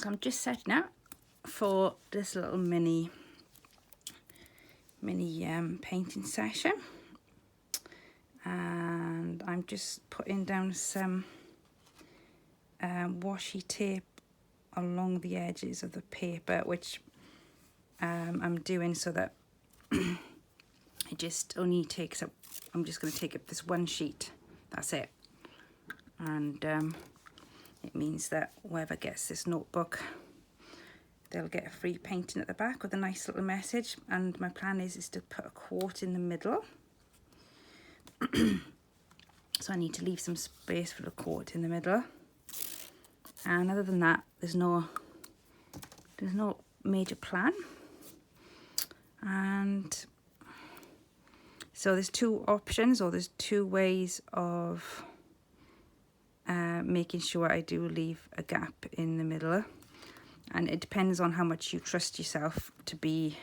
So I'm just setting up for this little mini painting session, and I'm just putting down some washi tape along the edges of the paper, which I'm doing so that it just only takes up, I'm just going to take up this one sheet, that's it. And it means that whoever gets this notebook, they'll get a free painting at the back with a nice little message. And my plan is to put a quote in the middle. So I need to leave some space for the quote in the middle. And other than that, there's no major plan. And so there's two options, or there's two ways of making sure I do leave a gap in the middle. And it depends on how much you trust yourself to be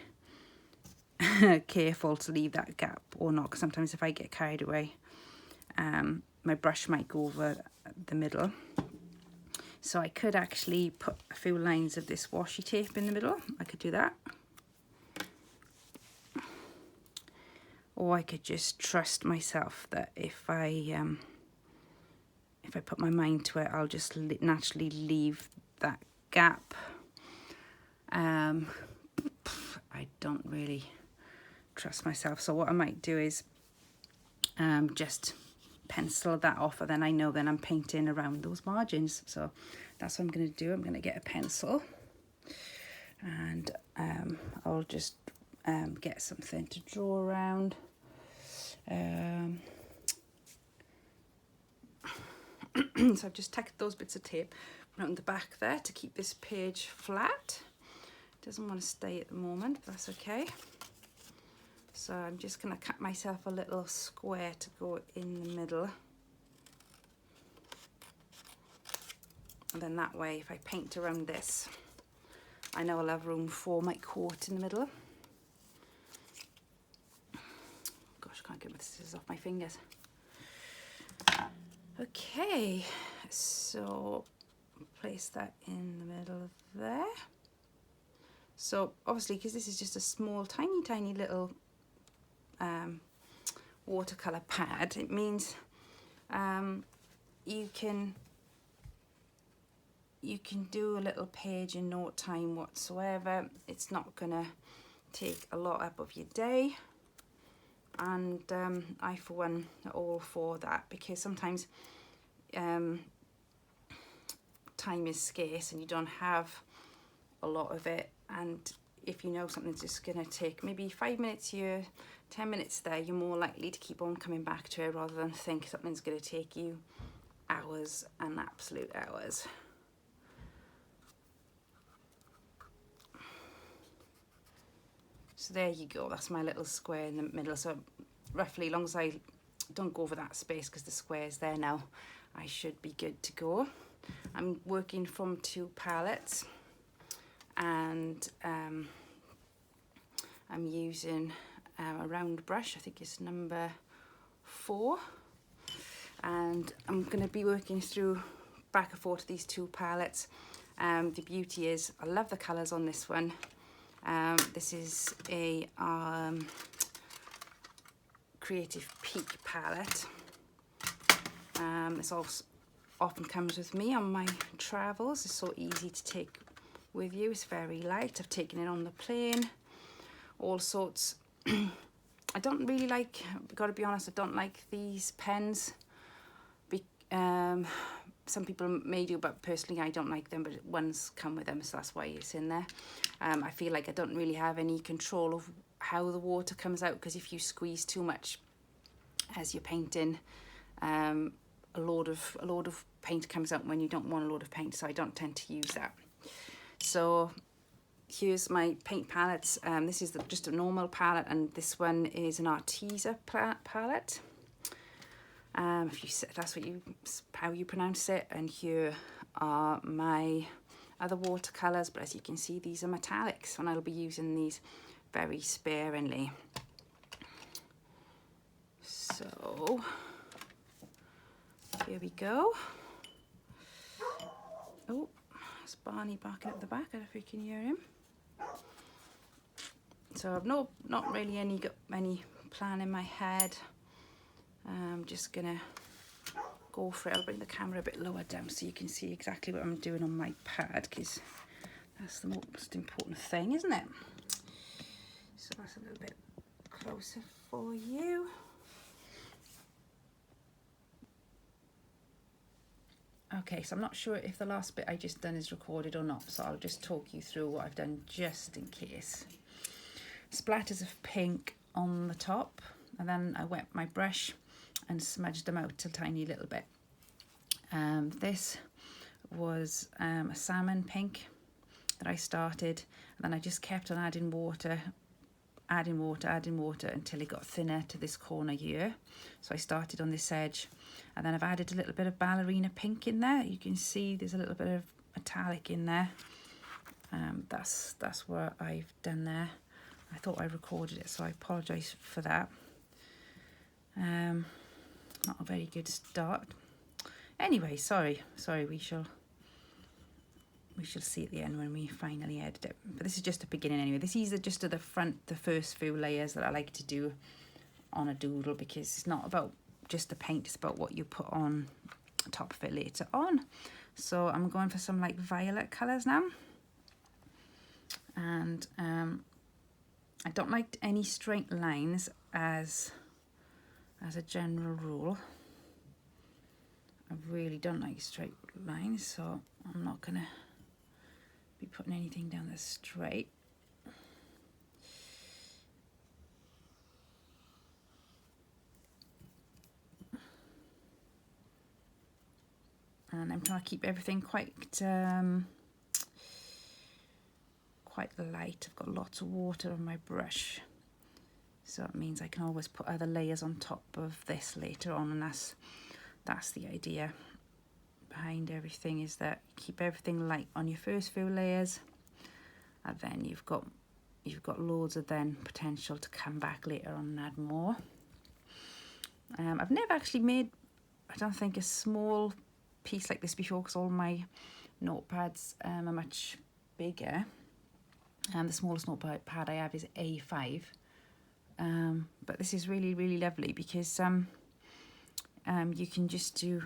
careful to leave that gap or not. Because sometimes if I get carried away, my brush might go over the middle. So I could actually put a few lines of this washi tape in the middle. I could do that. Or I could just trust myself that if I put my mind to it, I'll just naturally leave that gap. I don't really trust myself, so what I might do is just pencil that off, and then I know then I'm painting around those margins. So that's what I'm going to do. I'm going to get a pencil, and I'll just get something to draw around. So I've just tacked those bits of tape around the back there to keep this page flat. It doesn't want to stay at the moment, but that's okay. So I'm just going to cut myself a little square to go in the middle. And then that way, if I paint around this, I know I'll have room for my quote in the middle. Gosh, I can't get my scissors off my fingers. Okay, so place that in the middle of there. So obviously, because this is just a small, tiny little watercolour pad, it means you can do a little page in no time whatsoever. It's not gonna take a lot up of your day, and I for one are all for that, because sometimes time is scarce and you don't have a lot of it, and if you know something's just going to take maybe 5 minutes here, 10 minutes there, you're more likely to keep on coming back to it rather than think something's going to take you hours and absolute hours. So there you go, that's my little square in the middle. So roughly, as long as I don't go over that space because the square's there now, I should be good to go. I'm working from 2 palettes, and I'm using a round brush. I think it's number 4, and I'm going to be working through back and forth these 2 palettes. The beauty is I love the colours on this one. This is a Creative Peak palette. This also often comes with me on my travels. It's so easy to take with you. It's very light. I've taken it on the plane, all sorts. I don't really like, gotta be honest, I don't like these pens. Some people may do, but personally I don't like them, but ones come with them, so that's why it's in there. I feel like I don't really have any control of how the water comes out, because if you squeeze too much as you're painting, a load of paint comes out when you don't want a load of paint, so I don't tend to use that. So here's my paint palettes. This is just a normal palette, and this one is an Arteza palette. If that's how you pronounce it. And here are my other watercolors, but as you can see, these are metallics, and I'll be using these very sparingly. So here we go. Oh, That's Barney barking at the back. I don't know if you can hear him. So I've not really got any plan in my head. I'm just gonna go for it. I'll bring the camera a bit lower down so you can see exactly what I'm doing on my pad, because that's the most important thing, isn't it? So that's a little bit closer for you. Okay, so I'm not sure if the last bit I just done is recorded or not, so I'll just talk you through what I've done just in case. Splatters of pink on the top, and then I wet my brush and smudged them out a tiny little bit. This was a salmon pink that I started, and then I just kept on adding water until it got thinner to this corner here. So I started on this edge, and then I've added a little bit of ballerina pink in there. You can see there's a little bit of metallic in there. That's what I've done there. I thought I recorded it, so I apologise for that. Not a very good start. Anyway, sorry, we shall see at the end when we finally edit it. But this is just a beginning anyway. These are just at the front, the first few layers that I like to do on a doodle, because it's not about just the paint, it's about what you put on top of it later on. So I'm going for some like violet colours now. And I don't like any straight lines as a general rule. I really don't like straight lines, so I'm not gonna be putting anything down there straight. And I'm trying to keep everything quite light. I've got lots of water on my brush, so it means I can always put other layers on top of this later on, and that's the idea behind everything, is that you keep everything light on your first few layers, and then you've got loads of then potential to come back later on and add more. I've never actually made, I don't think, a small piece like this before, because all my notepads are much bigger. The smallest notepad I have is A5. But this is really, really lovely, because you can just do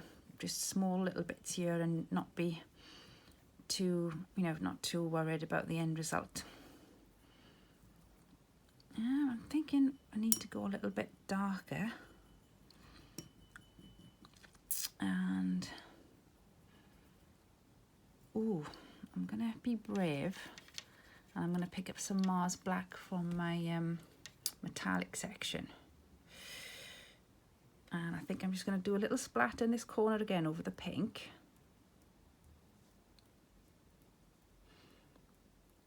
small little bits here and not be too, not too worried about the end result. I'm thinking I need to go a little bit darker. And ooh, I'm gonna be brave. I'm going to pick up some Mars Black from my metallic section. And I think I'm just going to do a little splatter in this corner again over the pink.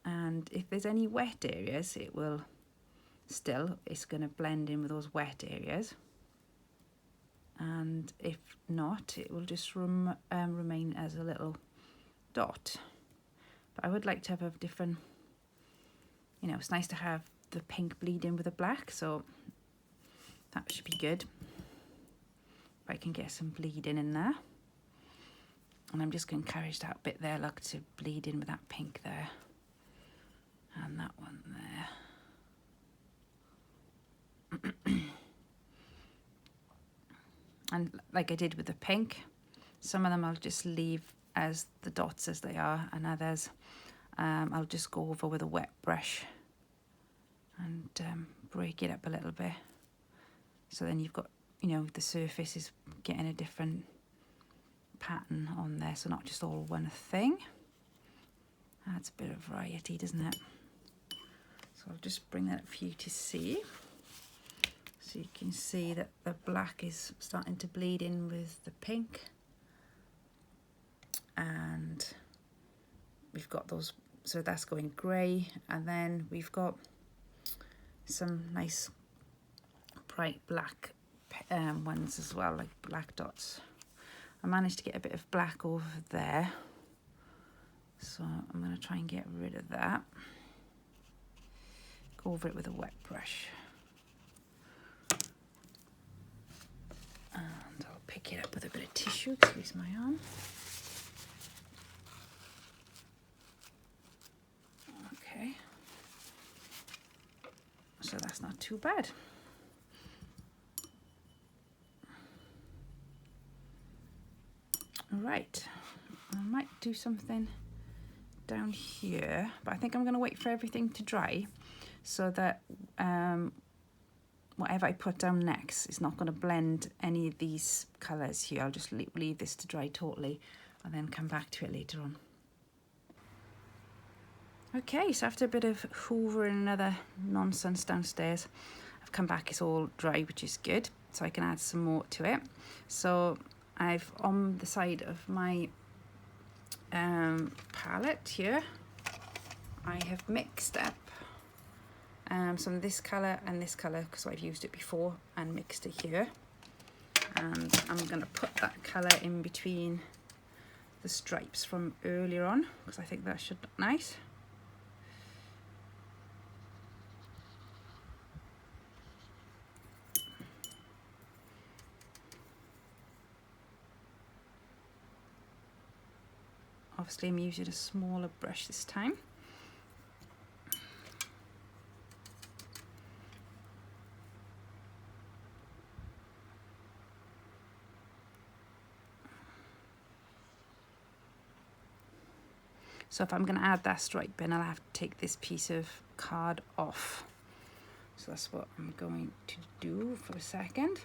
And if there's any wet areas, it's going to blend in with those wet areas. And if not, it will just remain as a little dot. But I would like to have a different, it's nice to have the pink bleed in with the black, so that should be good. If I can get some bleeding in there. And I'm just going to encourage that bit there, look, to bleed in with that pink there. And that one there. And like I did with the pink, some of them I'll just leave as the dots as they are, and others I'll just go over with a wet brush and break it up a little bit. So then you've got, the surface is getting a different pattern on there, so not just all one thing. Adds a bit of variety, doesn't it? So I'll just bring that up for you to see. So you can see that the black is starting to bleed in with the pink. And we've got those, so that's going grey, and then we've got some nice bright black ones as well, like black dots. I managed to get a bit of black over there, so I'm going to try and get rid of that. Go over it with a wet brush. And I'll pick it up with a bit of tissue, excuse my arm. that's not too bad. Right, I might do something down here, but I think I'm going to wait for everything to dry so that whatever I put down next is not going to blend any of these colours here. I'll just leave this to dry totally and then come back to it later on. Okay, so after a bit of hoovering and other nonsense downstairs, I've come back, it's all dry, which is good, so I can add some more to it. So I've, on the side of my palette here, I have mixed up some of this colour and this colour because I've used it before, and mixed it here. And I'm going to put that colour in between the stripes from earlier on because I think that should look nice. Obviously I'm using a smaller brush this time. So if I'm going to add that stripe in, I'll have to take this piece of card off. So that's what I'm going to do for a second.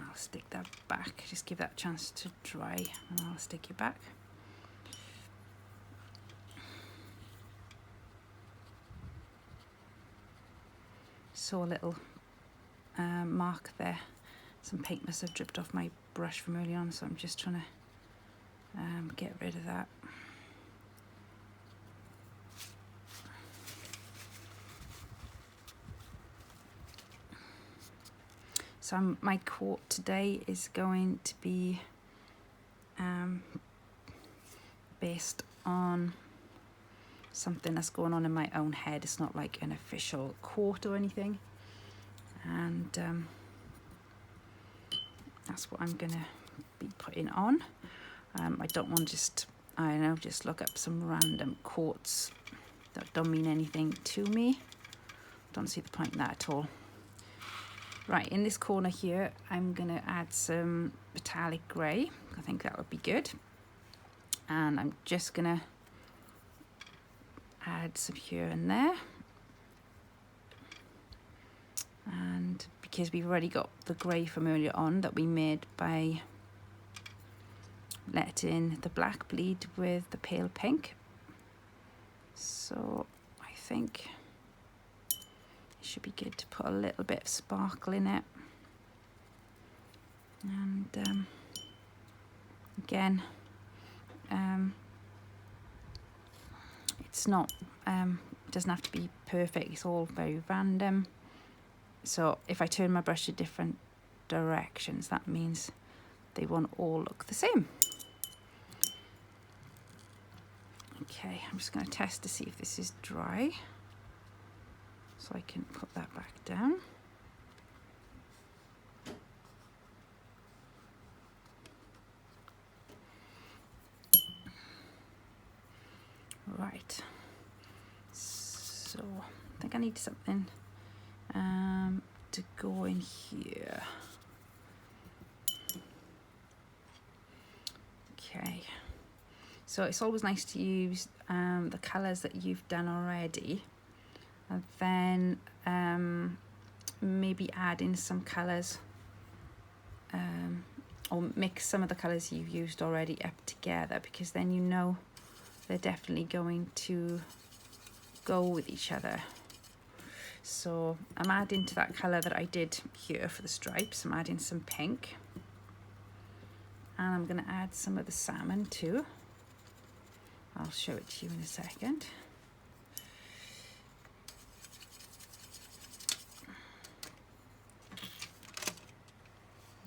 I'll stick that back, just give that a chance to dry, and I'll stick it back. Saw a little mark there. Some paint must have dripped off my brush from early on, so I'm just trying to get rid of that. So my quote today is going to be based on something that's going on in my own head. It's not like an official quote or anything, and that's what I'm gonna be putting on. I don't want to just, I don't know, just look up some random quotes that don't mean anything to me. Don't see the point in that at all. Right, in this corner here, I'm going to add some metallic grey. I think that would be good. And I'm just going to add some here and there. And because we've already got the grey from earlier on that we made by letting the black bleed with the pale pink. So I think it should be good to put a little bit of sparkle in it. And again, it's not, it doesn't have to be perfect, it's all very random. So if I turn my brush in different directions, that means they won't all look the same. Okay, I'm just going to test to see if this is dry, so I can put that back down. Right, so I think I need something to go in here. Okay, so it's always nice to use the colours that you've done already, and then maybe add in some colours, or mix some of the colours you've used already up together, because then you know they're definitely going to go with each other. So I'm adding to that colour that I did here for the stripes, I'm adding some pink, and I'm going to add some of the salmon too. I'll show it to you in a second.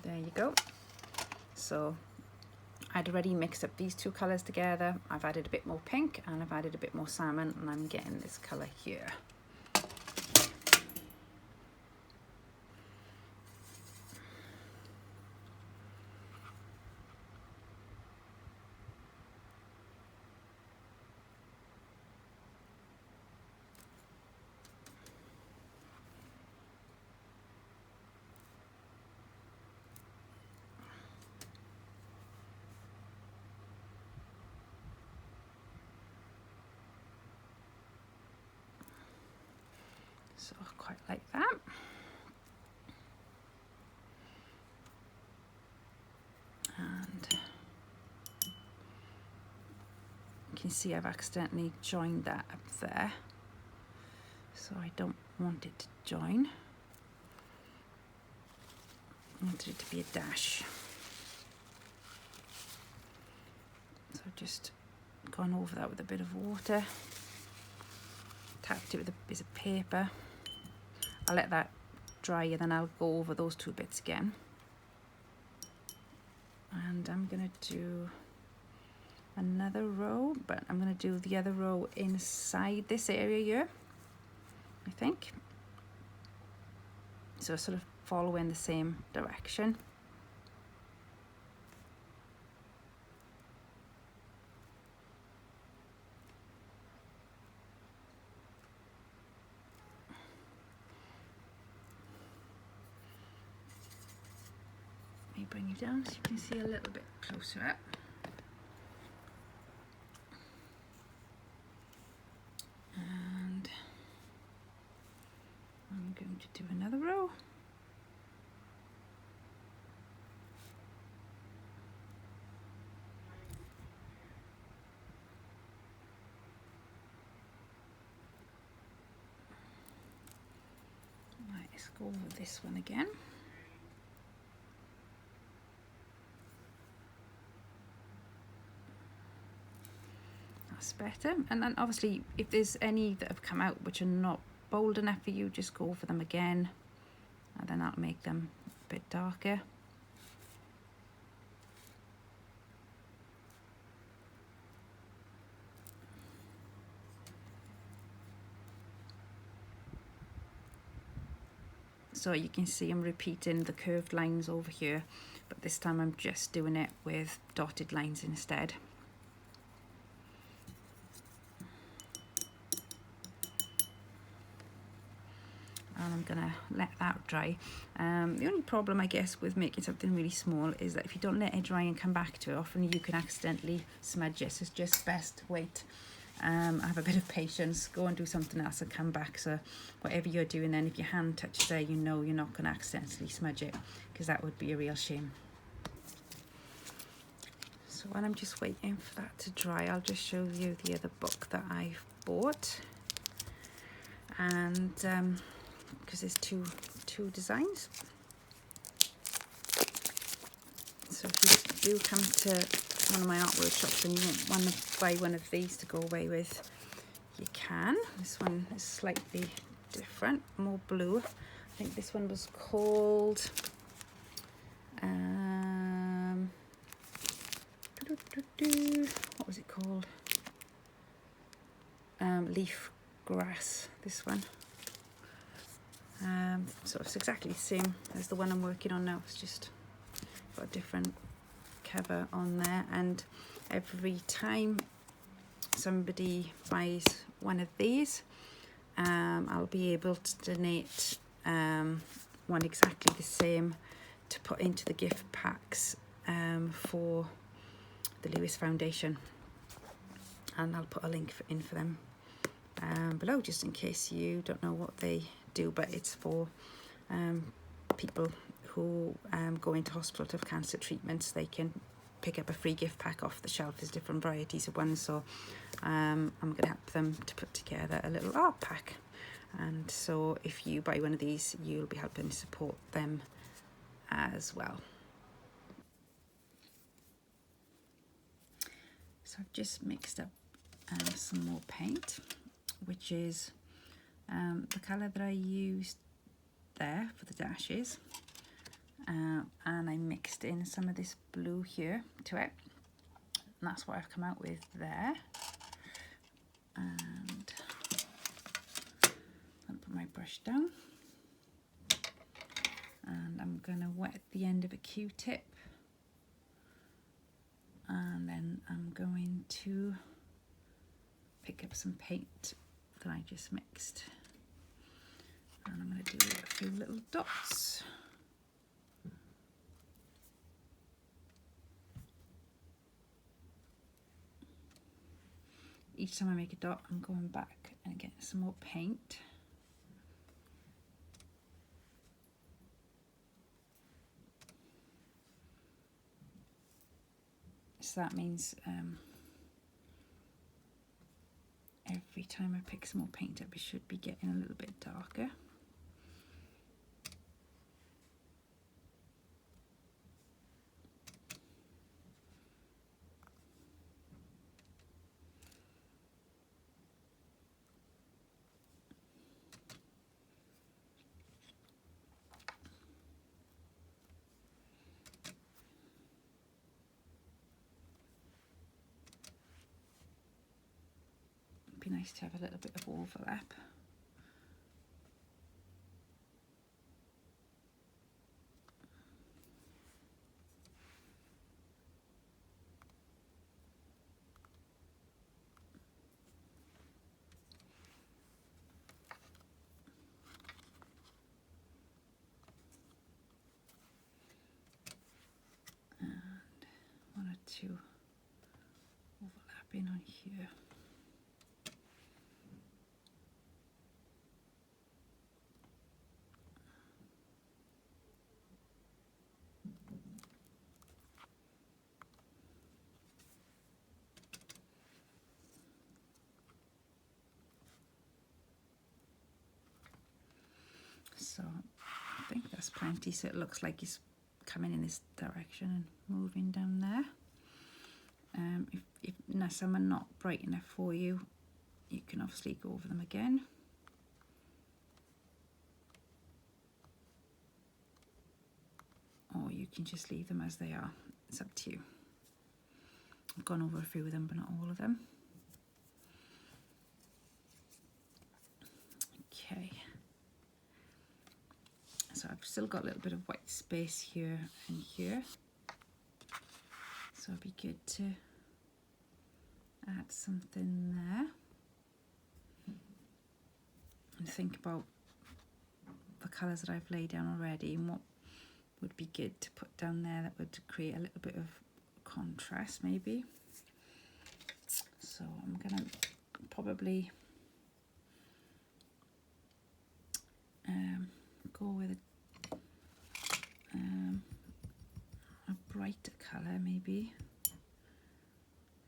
there you go. So I'd already mixed up these two colours together. I've added a bit more pink and I've added a bit more salmon, and I'm getting this colour here. So I quite like that. And you can see I've accidentally joined that up there. So I don't want it to join. I wanted it to be a dash. So I've just gone over that with a bit of water. Tapped it with a piece of paper. I'll let that dry and then I'll go over those two bits again. And I'm gonna do another row, but I'm gonna do the other row inside this area here, I think. So sort of following the same direction. Bring it down so you can see a little bit closer up. And I'm going to do another row. Right, let's go over this one again. Better. And then obviously if there's any that have come out which are not bold enough for you, just go over them again, and then that'll make them a bit darker. So you can see I'm repeating the curved lines over here, but this time I'm just doing it with dotted lines instead. And I'm gonna let that dry. The only problem I guess with making something really small is that if you don't let it dry and come back to it, often you can accidentally smudge it. So it's just best wait, have a bit of patience, go and do something else and come back. So whatever you're doing then, if your hand touches there, you know you're not going to accidentally smudge it, because that would be a real shame. So while I'm just waiting for that to dry, I'll just show you the other book that I've bought. And because there's two designs. So if you do come to one of my art workshops and you want to buy one of these to go away with, you can. This one is slightly different, more blue. I think this one was called what was it called? Leaf grass, this one. So it's exactly the same as the one I'm working on now. It's just got a different cover on there, and every time somebody buys one of these, I'll be able to donate one exactly the same to put into the gift packs for the Lewis Foundation, and I'll put a link in for them below, just in case you don't know what they do. But it's for people who go into hospital to have cancer treatments. They can pick up a free gift pack off the shelf. There's different varieties of ones, so I'm going to help them to put together a little art pack. And so if you buy one of these, you'll be helping support them as well. So I've just mixed up some more paint, which is the colour that I used there for the dashes. and I mixed in some of this blue here to it, and that's what I've come out with there. And I'll put my brush down, and I'm going to wet the end of a Q-tip, and then I'm going to pick up some paint that I just mixed, and I'm going to do a few little dots. Each time I make a dot, I'm going back and getting some more paint. So that means every time I pick some more paint up, it should be getting a little bit darker. Be nice to have a little bit of overlap. And one or two overlapping on here. So I think that's plenty, so it looks like it's coming in this direction and moving down there. If some are not bright enough for you, you can obviously go over them again. Or you can just leave them as they are. It's up to you. I've gone over a few of them, but not all of them. Okay. So I've still got a little bit of white space here and here. So it'd be good to add something there. And think about the colours that I've laid down already and what would be good to put down there that would create a little bit of contrast maybe. So I'm gonna probably go with a brighter colour maybe,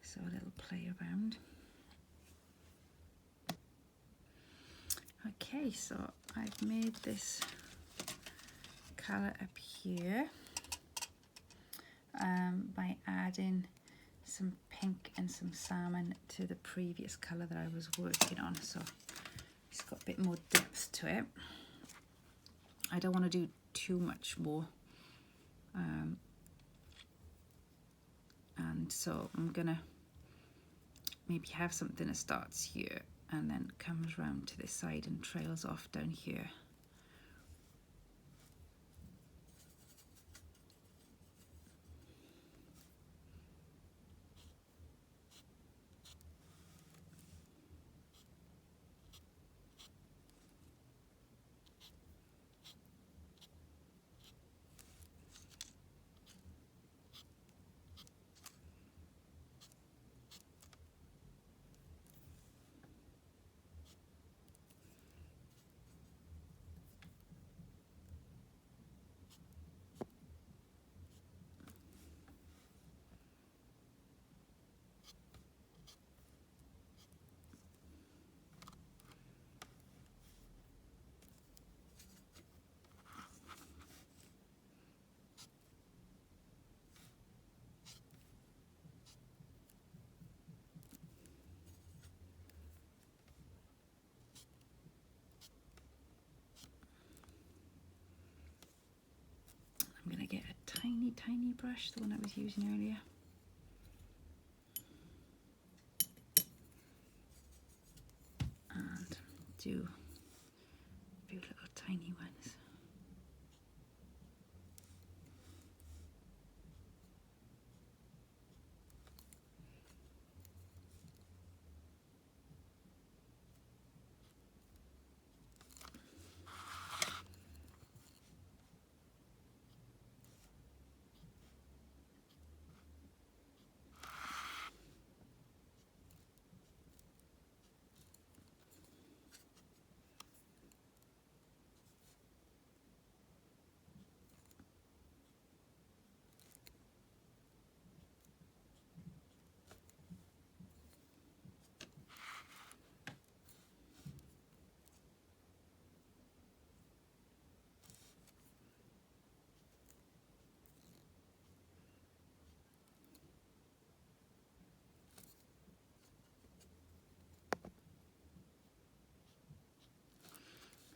so a little play around. Okay, so I've made this colour up here by adding some pink and some salmon to the previous colour that I was working on, so it's got a bit more depth to it. I don't want to do too much more, and so I'm gonna maybe have something that starts here and then comes round to this side and trails off down here. tiny brush, the one I was using earlier. And do a few little tiny ones.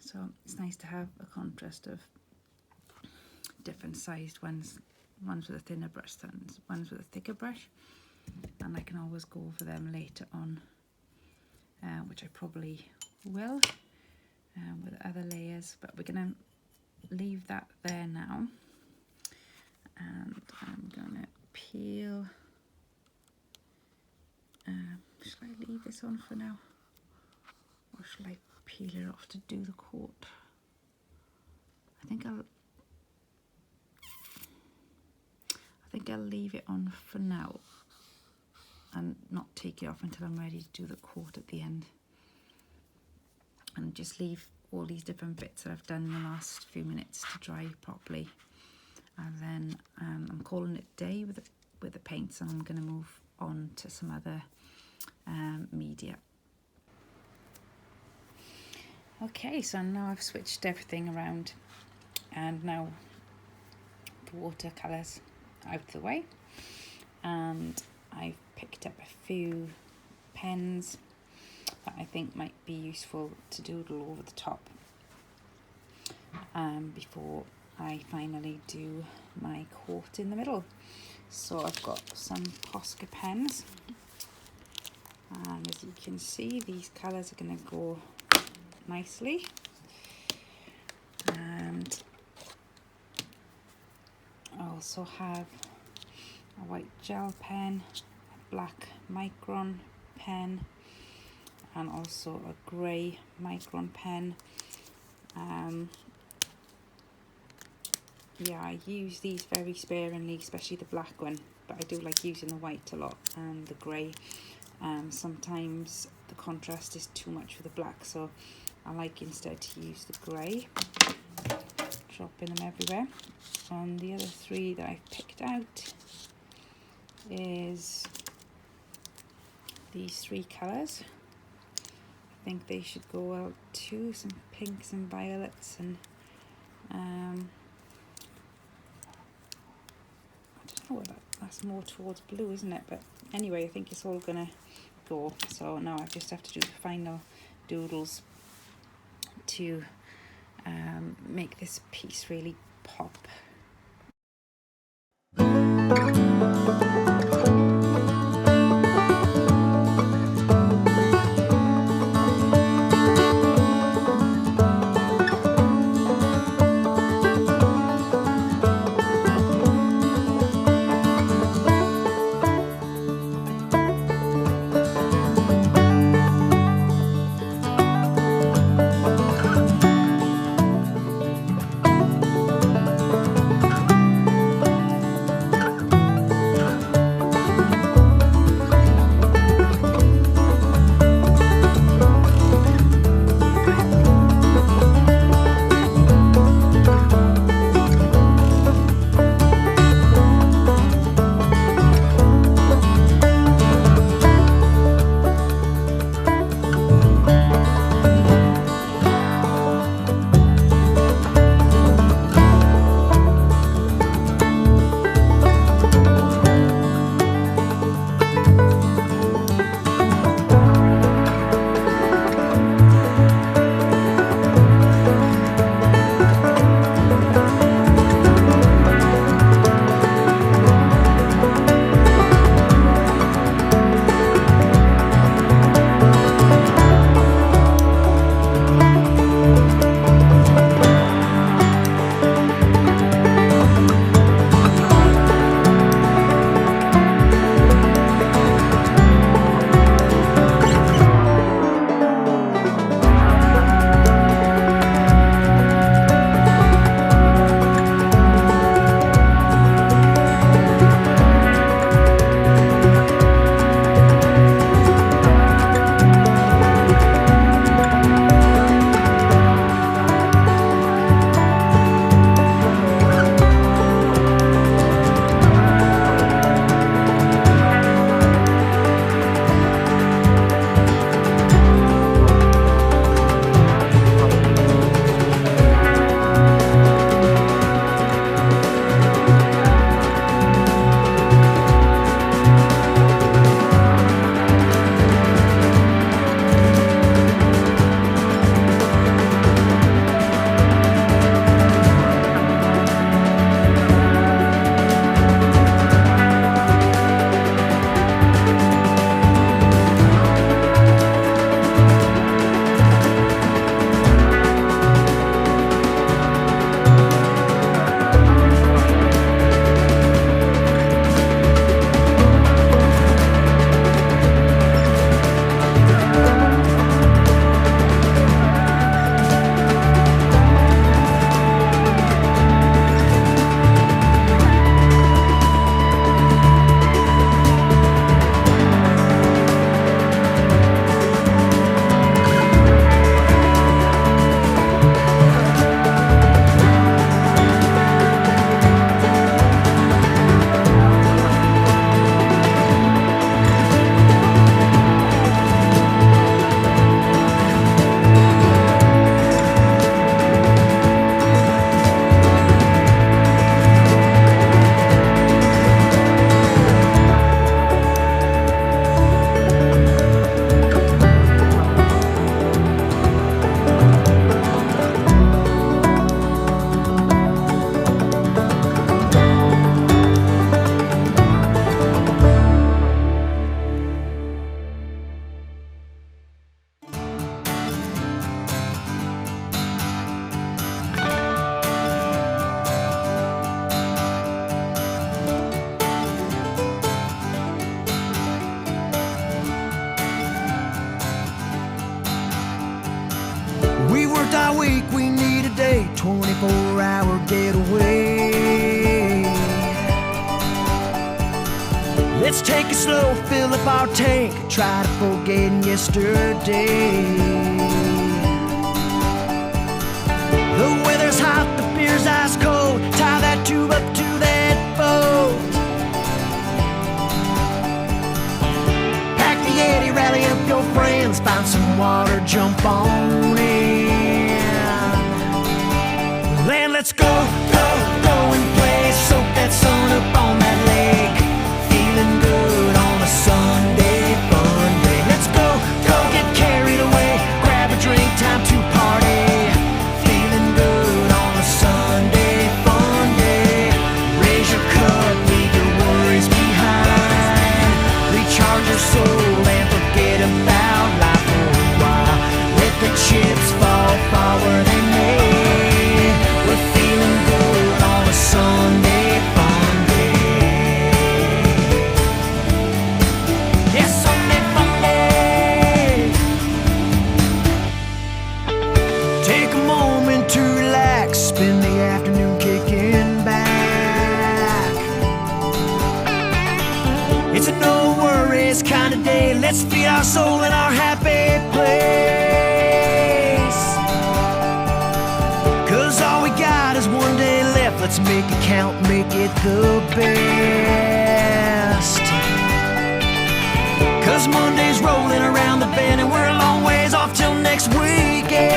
So it's nice to have a contrast of different sized ones with a thinner brush and ones with a thicker brush, and I can always go over them later on, which I probably will with other layers, but we're going to leave that there now, and I'm going to peel. Shall I leave this on for now, or shall I peel it off to do the coat? I think I'll leave it on for now and not take it off until I'm ready to do the coat at the end, and just leave all these different bits that I've done in the last few minutes to dry properly, and then I'm calling it day with the paints, and I'm going to move on to some other media. Okay, so now I've switched everything around, and now the watercolours out of the way, and I've picked up a few pens that I think might be useful to doodle over the top before I finally do my coat in the middle. So I've got some Posca pens, and as you can see, these colours are going to go nicely, and I also have a white gel pen, a black micron pen, and also a grey micron pen. Yeah, I use these very sparingly, especially the black one, but I do like using the white a lot and the grey. Sometimes the contrast is too much for the black, so I like instead to use the grey, dropping them everywhere. And the other three that I've picked out is these three colours. I think they should go well too, some pinks and violets, and I don't know what that's more towards blue, isn't it? But anyway, I think it's all gonna go. So now I just have to do the final doodles to make this piece really pop. week, we need a day, 24-hour getaway. Let's take it slow, fill up our tank, try to forget yesterday. The weather's hot, the beer's ice cold, tie that tube up to that boat. Pack the Yeti, rally up your friends, find some water, jump on in. Then let's go, go, go and play, soak that sun up on that lake. Feeling good on a Sunday fun day. Let's go, go get carried away, grab a drink, time to party. Feeling good on a Sunday fun day. Raise your cup, leave your worries behind. Recharge your soul and forget about life for a while. Let the chips fall far where they may. We're feeling good on a Sunday fun day. Yes, Sunday fun day. Take a moment to relax, spend the afternoon kicking back. It's a no worries kind of day. Let's feed our soul in our happy place. 'Cause all we got is one day left. Let's make it count, make it the best. 'Cause Monday's rolling around the bend and we're a long ways off till next weekend.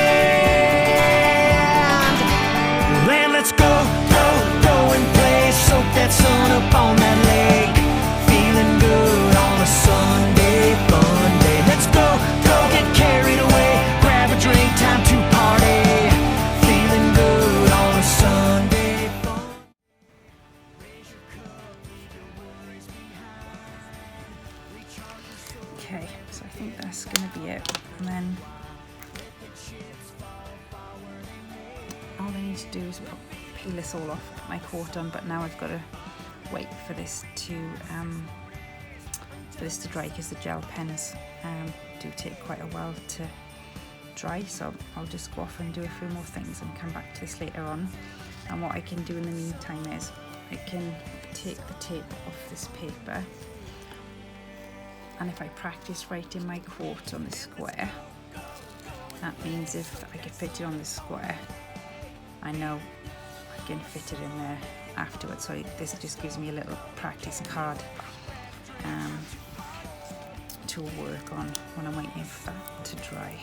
Then let's go, go, go and play, soak that sun up on that lake. Feeling good on a Sunday fun day. Let's go, go get carried away, grab a drink, time to party. Feeling good on a Sunday fun. Raise your cup, leave your worries behind. Recharge your soul. Okay, so I think that's going to be it. And then all I need to do is peel this all off, put my coat on, but now I've got to wait for this to dry, because the gel pens do take quite a while to dry. So I'll just go off and do a few more things and come back to this later on. And what I can do in the meantime is I can take the tape off this paper, and if I practice writing my quote on the square, that means if I can fit it on the square, I know I can fit it in there afterwards. So this just gives me a little practice card to work on when I'm waiting for that to dry.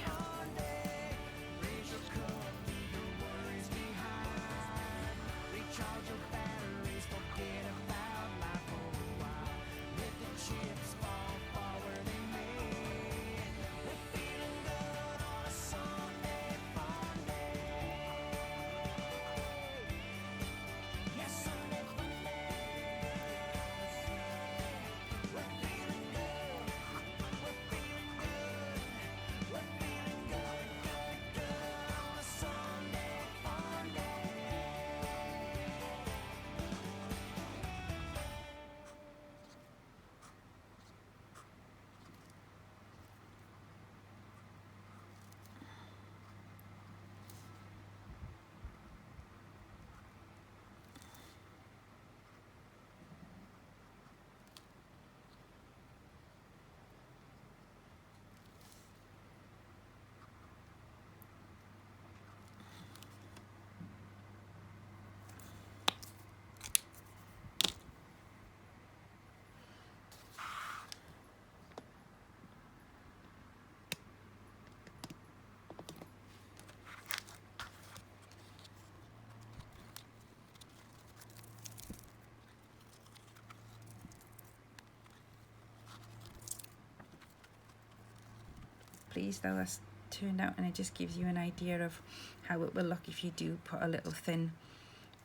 Pleased how that's turned out, and it just gives you an idea of how it will look if you do put a little thin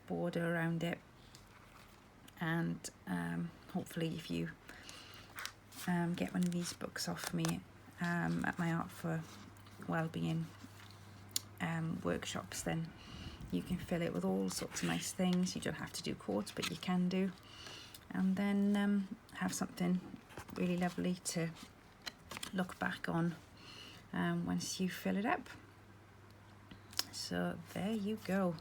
border around it. And hopefully if you get one of these books off me at my Art for Wellbeing workshops, then you can fill it with all sorts of nice things. You don't have to do quotes, but you can do, and then have something really lovely to look back on once you fill it up. So there you go.